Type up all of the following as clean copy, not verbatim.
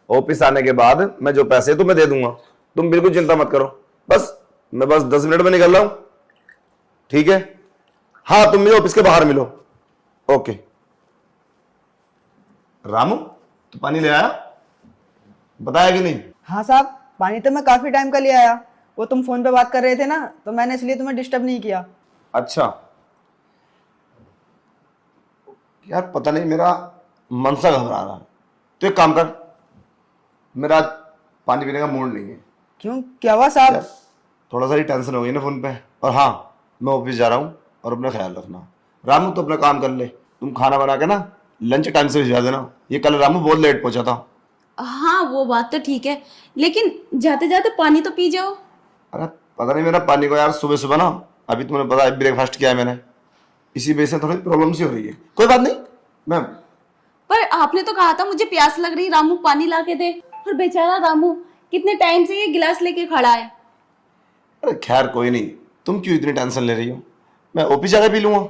Office आने के बाद मैं जो पैसे तुम्हें दे दूंगा, तुम बिल्कुल चिंता मत करो। मैं बस 10 मिनट में निकल रहा हूं, ठीक है? हाँ, तुम मुझे ऑफिस के बाहर मिलो। ओके। रामू, तू पानी ले आया? बताया कि नहीं? हाँ साहब, पानी तो मैं काफी टाइम का ले आया। वो तुम फोन पे बात कर रहे थे ना, तो मैंने इसलिए तुम्हें डिस्टर्ब नहीं किया। अच्छा यार, पता नहीं मेरा मन सा घबरा रहा है। तो एक काम कर, मेरा आज पानी पीने का मूड नहीं है। क्यों, क्या हुआ साहब? यार, थोड़ा सा ही टेंशन हो गई ना फोन पे। और हाँ, मैं ऑफिस जा रहा हूँ और अपना ख्याल रखना। रामू तो अपना काम कर ले, तुम खाना बना के ना लंच टाइम से भिजवा देना। ये कल रामू बहुत लेट पहुंचा था। हाँ वो बात तो ठीक है, लेकिन जाते जाते पानी तो पी जाओ। अरे पता नहीं, मेरा पानी को यार सुबह सुबह ना, अभी तुम्हें पता है ब्रेकफास्ट किया है मैंने, इसी वजह से थोड़ी प्रॉब्लम सी हो रही है। कोई बात नहीं, मैं पर आपने तो कहा था मुझे प्यास लग रही, रामू पानी ला के दे। और बेचारा रामू कितने टाइम से ये गिलास लेके खड़ा है। अरे खैर कोई नहीं, तुम क्यों इतनी टेंशन ले रही हो? मैं ऑफिस जाकर पी लूंगा,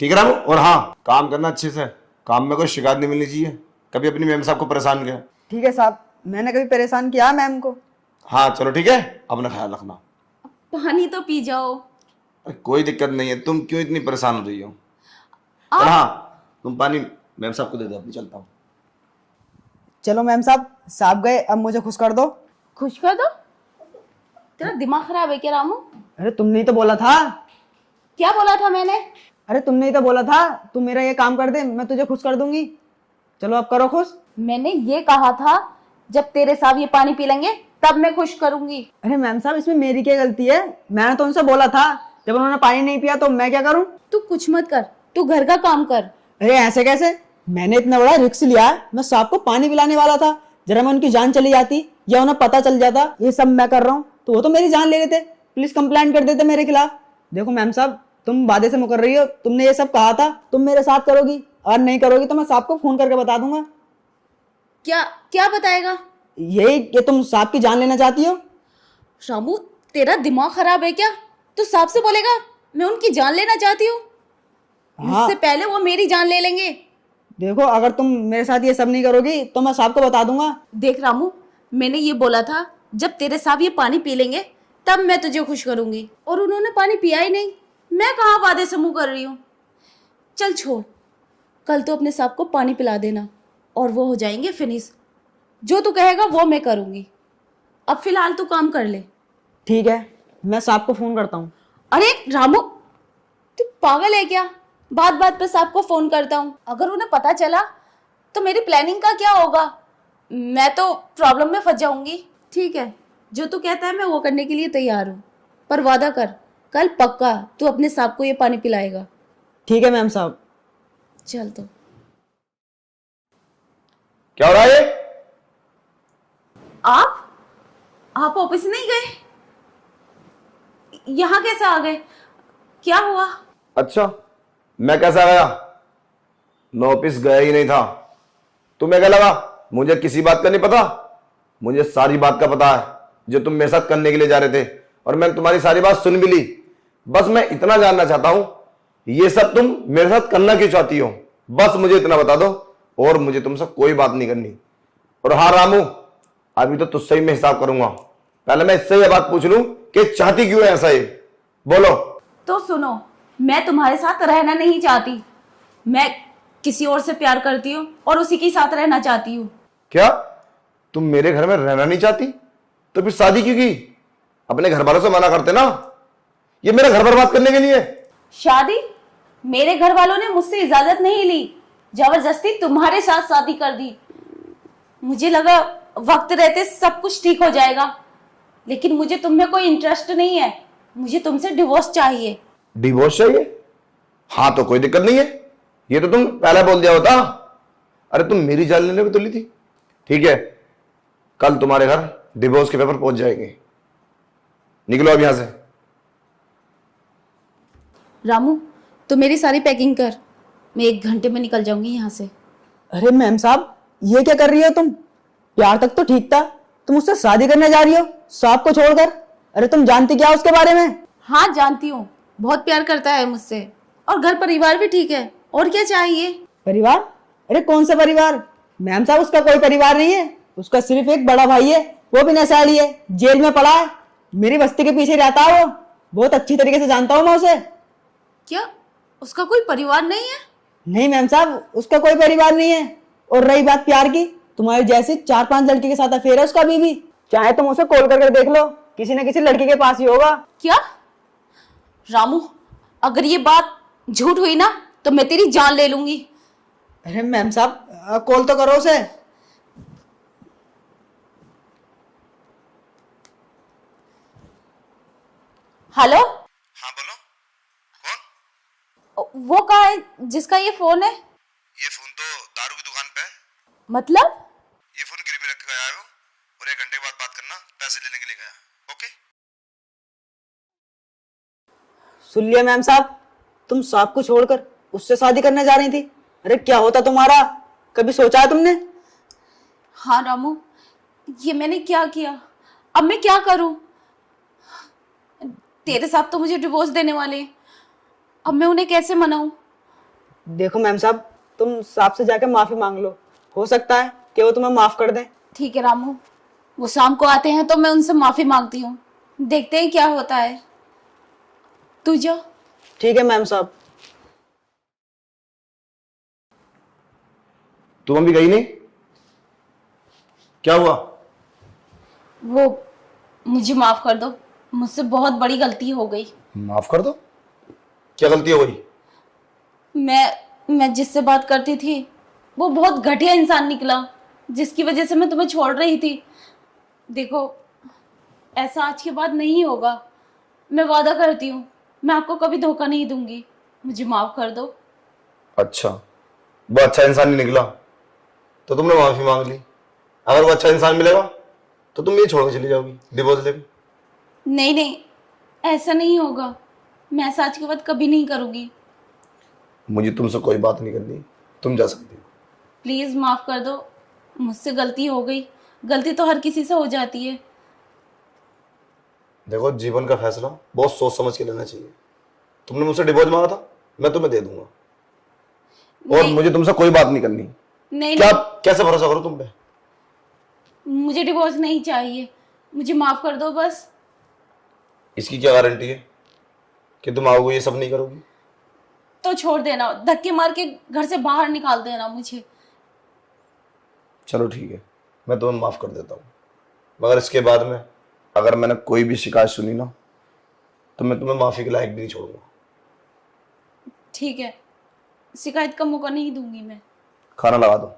ठीक है रामू? और हाँ, काम करना अच्छे से, काम में कोई शिकायत नहीं मिलनी चाहिए। कभी अपनी मैम साहब को परेशान किया? ठीक है साहब, मैंने कभी परेशान किया मैम को? हाँ चलो ठीक है, अपना ख्याल रखना। पानी तो पी जाओ। अरे कोई दिक्कत नहीं है, तुम क्यों इतनी परेशान हो रही हो? और हाँ, तुम पानी मैम साहब को दे दो, अभी चलता हूँ। चलो मैम साहब गए, अब मुझे खुश कर दो। खुश कर दो? तेरा दिमाग खराब है क्या रामू? अरे तुमने ही तो बोला था। क्या बोला था मैंने? अरे तुमने ही तो बोला था, तू मेरा ये काम कर दे, मैं तुझे खुश कर दूंगी। चलो अब करो खुश। मैंने ये कहा था जब तेरे साहब ये पानी पी लेंगे तब मैं खुश करूंगी। अरे मैम साहब, इसमें मेरी क्या गलती है? मैंने तो उनसे बोला था, जब उन्होंने पानी नहीं पिया तो मैं क्या करूं? तू कुछ मत कर, तू घर का काम कर। अरे ऐसे कैसे? मैंने इतना बड़ा रिस्क लिया, मैं साहब को पानी पिलाने वाला था। जरा मैं उनकी जान चली जाती या उन्हें पता चल जाता ये सब मैं कर रहा हूँ, तो वो तो मेरी जान ले लेते, पुलिस कंप्लेंट कर देते मेरे खिलाफ। देखो मैम साहब, तुम वादे से मुकर रही हो, तुमने ये सब कहा था, तुम मेरे साथ करोगी, और नहीं करोगी तो मैं साहब को फोन करके बता दूंगा। क्या क्या बताएगा? यही कि तुम साहब की जान लेना चाहती हो। रामू, तेरा दिमाग खराब है क्या? तू साहब से बोलेगा मैं उनकी जान लेना चाहती हूँ? हाँ। इससे पहले वो मेरी जान ले लेंगे। देखो, अगर तुम मेरे साथ ये सब नहीं करोगी तो मैं साहब को बता दूंगा। देख रामू, मैंने ये बोला था जब तेरे साहब ये पानी पी लेंगे तब मैं तुझे खुश करूंगी, और उन्होंने पानी पिया ही नहीं। मैं कहाँ वादे से मुँह कर रही हूँ। चल छोड़, कल तो अपने साहब को पानी पिला देना और वो हो जाएंगे फिनिश। जो तू कहेगा वो मैं करूंगी। अब फिलहाल तू काम कर ले। ठीक है, मैं साहब को फोन करता हूँ। अरे रामू, तू पागल है क्या? बात बात पे साहब को फोन करता हूँ, अगर उन्हें पता चला तो मेरी प्लानिंग का क्या होगा? मैं तो प्रॉब्लम में फंस जाऊंगी। ठीक है, जो तू कहता है मैं वो करने के लिए तैयार हूँ, पर वादा कर कल पक्का तू अपने साहब को ये पानी पिलाएगा। ठीक है मैम साहब। चल तो। क्या हो रहा है? आप ऑफिस नहीं गए? यहाँ कैसे आ गए? क्या हुआ? अच्छा, मैं कैसा गया? मैं ऑफिस गया ही नहीं था। तुम्हें क्या लगा मुझे किसी बात का नहीं पता? मुझे सारी बात का पता है जो तुम मेरे साथ करने के लिए जा रहे थे, और मैंने तुम्हारी सारी बात सुन भी ली। बस मैं इतना जानना चाहता हूं, ये सब तुम मेरे साथ करना क्यों चाहती हो? बस मुझे इतना बता दो, और मुझे तुमसे कोई बात नहीं करनी। और हाँ रामू, अभी तो तुझसे ही मैं हिसाब करूंगा। पहले मैं इससे ये बात पूछ लूं कि चाहती क्यों है ऐसा? ये बोलो। तो सुनो, मैं तुम्हारे साथ रहना नहीं चाहती। मैं किसी और से प्यार करती हूँ और उसी के साथ रहना चाहती हूँ। क्या तुम मेरे घर में रहना नहीं चाहती? तो फिर शादी क्यों की? अपने घर वालों से मना करते ना, ये मेरा घर बर्बाद करने के लिए। शादी? मेरे घर वालों ने मुझसे इजाजत नहीं ली, जबरदस्ती तुम्हारे साथ शादी कर दी। मुझे लगा वक्त रहते सब कुछ ठीक हो जाएगा, लेकिन मुझे तुम में कोई इंटरेस्ट नहीं है। मुझे तुमसे डिवोर्स चाहिए। डिवोर्स चाहिए? हाँ तो कोई दिक्कत नहीं है, ये तो तुम पहले बोल दिया होता। अरे तुम मेरी जान लेने में तुली थी। ठीक है, कल तुम्हारे घर डिवोर्स के पेपर पहुंच जाएंगे। निकलो अब यहां से। रामू, तो मेरी सारी पैकिंग कर, मैं 1 घंटे में निकल जाऊंगी यहाँ से। अरे मैम साहब, ये क्या कर रही हो तुम? प्यार तक तो ठीक था, तुम उससे शादी करने जा रही हो साहब को छोड़कर। अरे तुम जानती क्या उसके बारे में? हाँ जानती हूँ, बहुत प्यार करता है मुझसे, और घर परिवार भी ठीक है। और क्या चाहिए? परिवार? अरे कौन सा परिवार? मैम साहब उसका कोई परिवार नहीं है, उसका सिर्फ एक बड़ा भाई है, वो भी नशेड़ी है, जेल में पड़ा है, मेरी बस्ती के पीछे रहता है। वो बहुत अच्छी तरीके से जानता हूँ मैं उसे। क्या उसका कोई परिवार नहीं है? नहीं मैम साहब, उसका कोई परिवार नहीं है। और रही बात प्यार की, तुम्हारी जैसी 4-5 लड़की के साथ अफेयर है उसका अभी भी। चाहे तुम उसे कॉल करके देख लो, किसी न किसी लड़की के पास ही होगा। क्या रामू, अगर ये बात झूठ हुई ना तो मैं तेरी जान ले लूंगी। अरे मैम साहब कॉल तो करो उसे। हेलो, हाँ बोलो, कौन? वो कहाँ है जिसका ये फोन है? ये फोन तो दारू की दुकान पे है। मतलब? ये फोन गिरवी रख के आया हो और 1 घंटे के बाद बात करना, पैसे लेने के लिए गया। ओके? सुन लिया मैम साहब, तुम साहब को छोड़कर उससे शादी करने जा रही थी। अरे क्या होता तुम्हारा, कभी सोचा है तुमने? हाँ रामू, ये मैंने क्या किया? अब मैं क्या करूं? तेरे साथ तो मुझे डिवोर्स देने वाले हैं, अब मैं उन्हें कैसे मनाऊं? देखो मैम साहब, तुम साहब से जाकर माफी मांग लो, हो सकता है कि वो तुम्हें माफ कर दें। ठीक है रामू, वो शाम को आते हैं तो मैं उनसे माफी मांगती हूँ, देखते हैं क्या होता है। तू जा। ठीक है मैम साहब। तुम अभी गई नहीं? क्या हुआ? वो मुझे माफ कर दो, मुझसे बहुत बड़ी गलती हो गई। माफ कर दो? क्या गलती हो गई? मैं जिससे बात करती थी वो बहुत घटिया इंसान निकला, जिसकी वजह से मैं तुम्हें छोड़ रही थी। देखो, ऐसा आज के बाद नहीं होगा, मैं वादा करती हूँ, मैं आपको कभी धोखा नहीं दूंगी। मुझे माफ कर दो। अच्छा, वो अच्छा इंसान नहीं निकला तो तुमने माफी मांग ली। अगर वो अच्छा इंसान मिलेगा तो तुम ये छोड़ के चली जाओगी डिवोर्स लेके? नहीं नहीं, ऐसा नहीं होगा, मैं ऐसा आज के बाद कभी नहीं करूँगी। मुझे तुमसे कोई बात नहीं करनी, तुम जा सकती हो। प्लीज माफ कर दो, मुझसे गलती हो गई। गलती तो हर किसी से हो जाती है। देखो, जीवन का फैसला बहुत सोच समझ के लेना चाहिए। तुमने मुझसे डिवोर्स मांगा था, मैं तुम्हें दे दूंगा। और नहीं, मुझे तुमसे कोई बात नहीं करनी। नहीं क्या नहीं, कैसे भरोसा करूं तुम पे? मुझे डिवोर्स नहीं चाहिए, मुझे माफ कर दो बस। इसकी क्या गारंटी है कि तुम आओगे ये सब नहीं करोगी? तो छोड़ देना, धक्के मार के घर से बाहर निकाल देना मुझे। चलो ठीक है, मैं तुम्हें माफ कर देता हूँ, मगर इसके बाद में अगर मैंने कोई भी शिकायत सुनी ना तो मैं तुम्हें माफी के लायक भी नहीं छोड़ूंगा। ठीक है, शिकायत का मौका नहीं दूंगी मैं। खाना लगा दो।